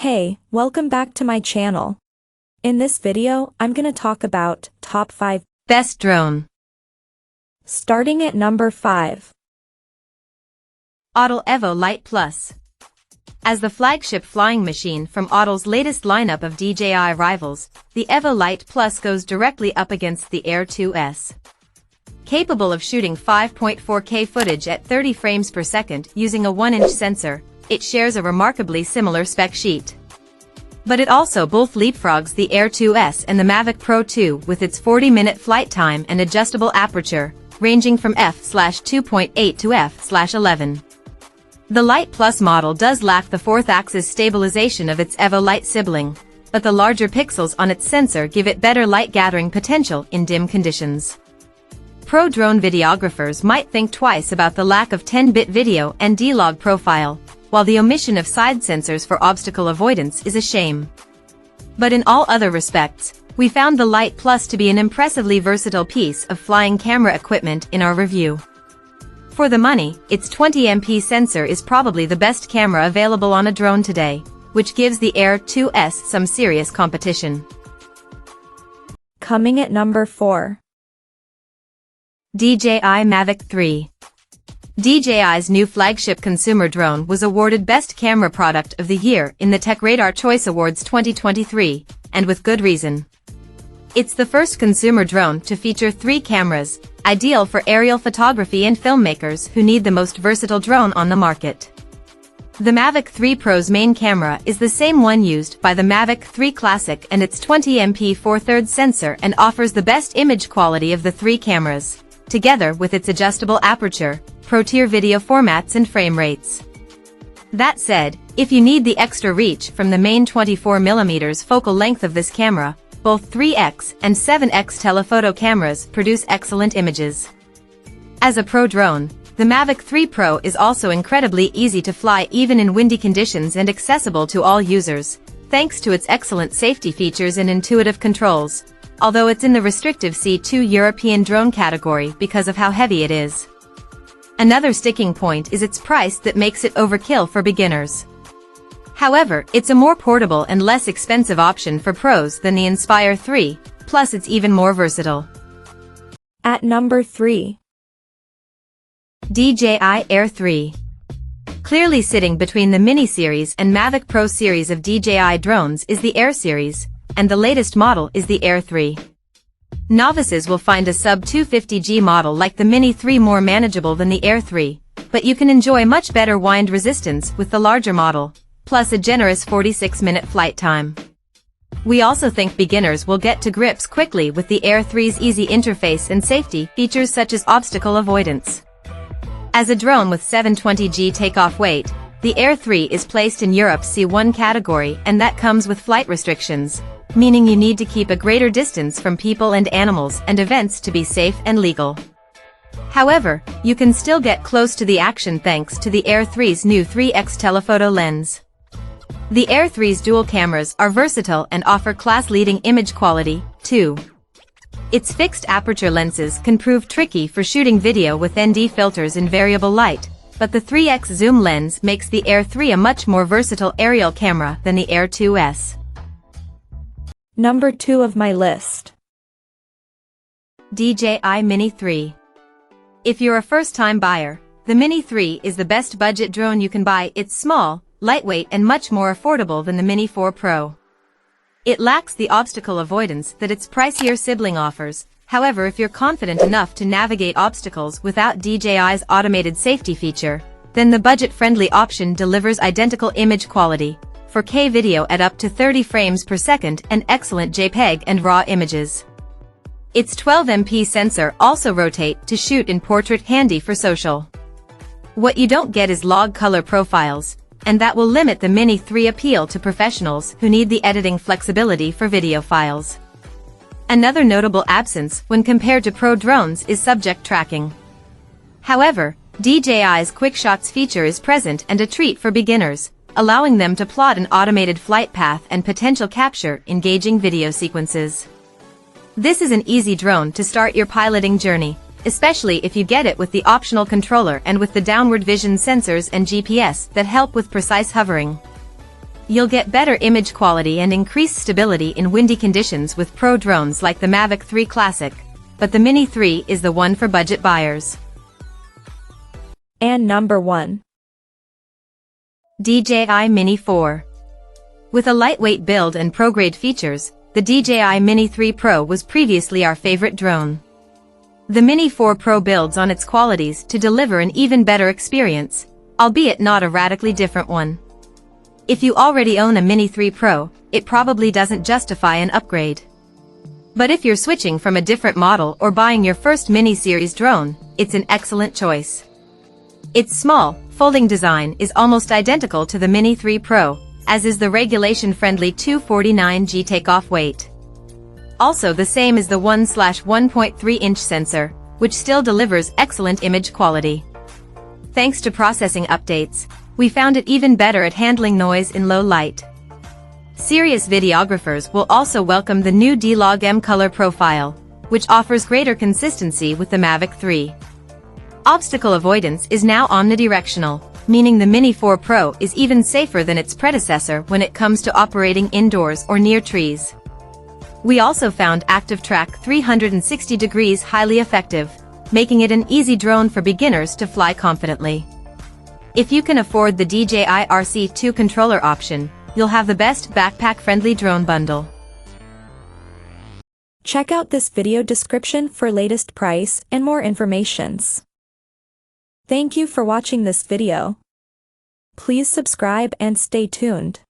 Hey, welcome back to my channel. In this video, I'm gonna talk about top 5 best drone. Starting at number 5. Autel Evo Lite Plus. As the flagship flying machine from Autel's latest lineup of DJI rivals, the Evo Lite Plus goes directly up against the Air 2S. Capable of shooting 5.4K footage at 30 frames per second using a 1-inch sensor, it shares a remarkably similar spec sheet. But it also both leapfrogs the Air 2S and the Mavic Pro 2 with its 40-minute flight time and adjustable aperture, ranging from f/2.8 to f/11. The Lite Plus model does lack the fourth axis stabilization of its Evo Lite sibling, but the larger pixels on its sensor give it better light gathering potential in dim conditions. Pro drone videographers might think twice about the lack of 10-bit video and D-Log profile, while the omission of side sensors for obstacle avoidance is a shame. But in all other respects, we found the Lite Plus to be an impressively versatile piece of flying camera equipment in our review. For the money, its 20MP sensor is probably the best camera available on a drone today, which gives the Air 2S some serious competition. Coming at number 4. DJI Mavic 3. DJI's new flagship consumer drone was awarded Best Camera Product of the Year in the TechRadar Choice Awards 2023, and with good reason. It's the first consumer drone to feature 3 cameras, ideal for aerial photography and filmmakers who need the most versatile drone on the market. The Mavic 3 Pro's main camera is the same one used by the Mavic 3 Classic and its 20MP 4/3 sensor and offers the best image quality of the 3 cameras, together with its adjustable aperture, pro-tier video formats and frame rates. That said, if you need the extra reach from the main 24mm focal length of this camera, both 3x and 7x telephoto cameras produce excellent images. As a pro drone, the Mavic 3 Pro is also incredibly easy to fly even in windy conditions and accessible to all users, thanks to its excellent safety features and intuitive controls, although it's in the restrictive C2 European drone category because of how heavy it is. Another sticking point is its price that makes it overkill for beginners. However, it's a more portable and less expensive option for pros than the Inspire 3, plus it's even more versatile. At number 3. DJI Air 3. Clearly sitting between the Mini series and Mavic Pro series of DJI drones is the Air series, and the latest model is the Air 3. Novices will find a sub-250G model like the Mini 3 more manageable than the Air 3, but you can enjoy much better wind resistance with the larger model, plus a generous 46-minute flight time. We also think beginners will get to grips quickly with the Air 3's easy interface and safety features such as obstacle avoidance. As a drone with 720G takeoff weight, the Air 3 is placed in Europe's C1 category, and that comes with flight restrictions, meaning you need to keep a greater distance from people and animals and events to be safe and legal. However, you can still get close to the action thanks to the Air 3's new 3x telephoto lens. The Air 3's dual cameras are versatile and offer class-leading image quality, too. Its fixed aperture lenses can prove tricky for shooting video with ND filters in variable light, but the 3x zoom lens makes the Air 3 a much more versatile aerial camera than the Air 2S. Number 2 of my list. DJI Mini 3. If you're a first-time buyer, the Mini 3 is the best budget drone you can buy. It's small, lightweight and much more affordable than the Mini 4 Pro. It lacks the obstacle avoidance that its pricier sibling offers. However, if you're confident enough to navigate obstacles without DJI's automated safety feature, then the budget-friendly option delivers identical image quality, 4K video at up to 30 frames per second and excellent JPEG and RAW images. Its 12MP sensor also rotates to shoot in portrait, handy for social. What you don't get is log color profiles, and that will limit the Mini 3 appeal to professionals who need the editing flexibility for video files. Another notable absence when compared to pro drones is subject tracking. However, DJI's Quick Shots feature is present and a treat for beginners, allowing them to plot an automated flight path and potential capture engaging video sequences. This is an easy drone to start your piloting journey, especially if you get it with the optional controller and with the downward vision sensors and GPS that help with precise hovering. You'll get better image quality and increased stability in windy conditions with pro drones like the Mavic 3 Classic, but the Mini 3 is the one for budget buyers. And number 1. DJI Mini 4. With a lightweight build and pro-grade features, the DJI Mini 3 Pro was previously our favorite drone. The Mini 4 Pro builds on its qualities to deliver an even better experience, albeit not a radically different one. If you already own a Mini 3 Pro, it probably doesn't justify an upgrade. But if you're switching from a different model or buying your first Mini series drone, it's an excellent choice. Its small, folding design is almost identical to the Mini 3 Pro, as is the regulation-friendly 249g takeoff weight. Also the same is the 1/1.3-inch sensor, which still delivers excellent image quality. Thanks to processing updates, we found it even better at handling noise in low light. Serious videographers will also welcome the new D-Log M color profile, which offers greater consistency with the Mavic 3. Obstacle avoidance is now omnidirectional, meaning the Mini 4 Pro is even safer than its predecessor when it comes to operating indoors or near trees. We also found Active Track 360 degrees highly effective, making it an easy drone for beginners to fly confidently. If you can afford the DJI RC2 controller option, you'll have the best backpack-friendly drone bundle. Check out this video description for latest price and more informations. Thank you for watching this video. Please subscribe and stay tuned.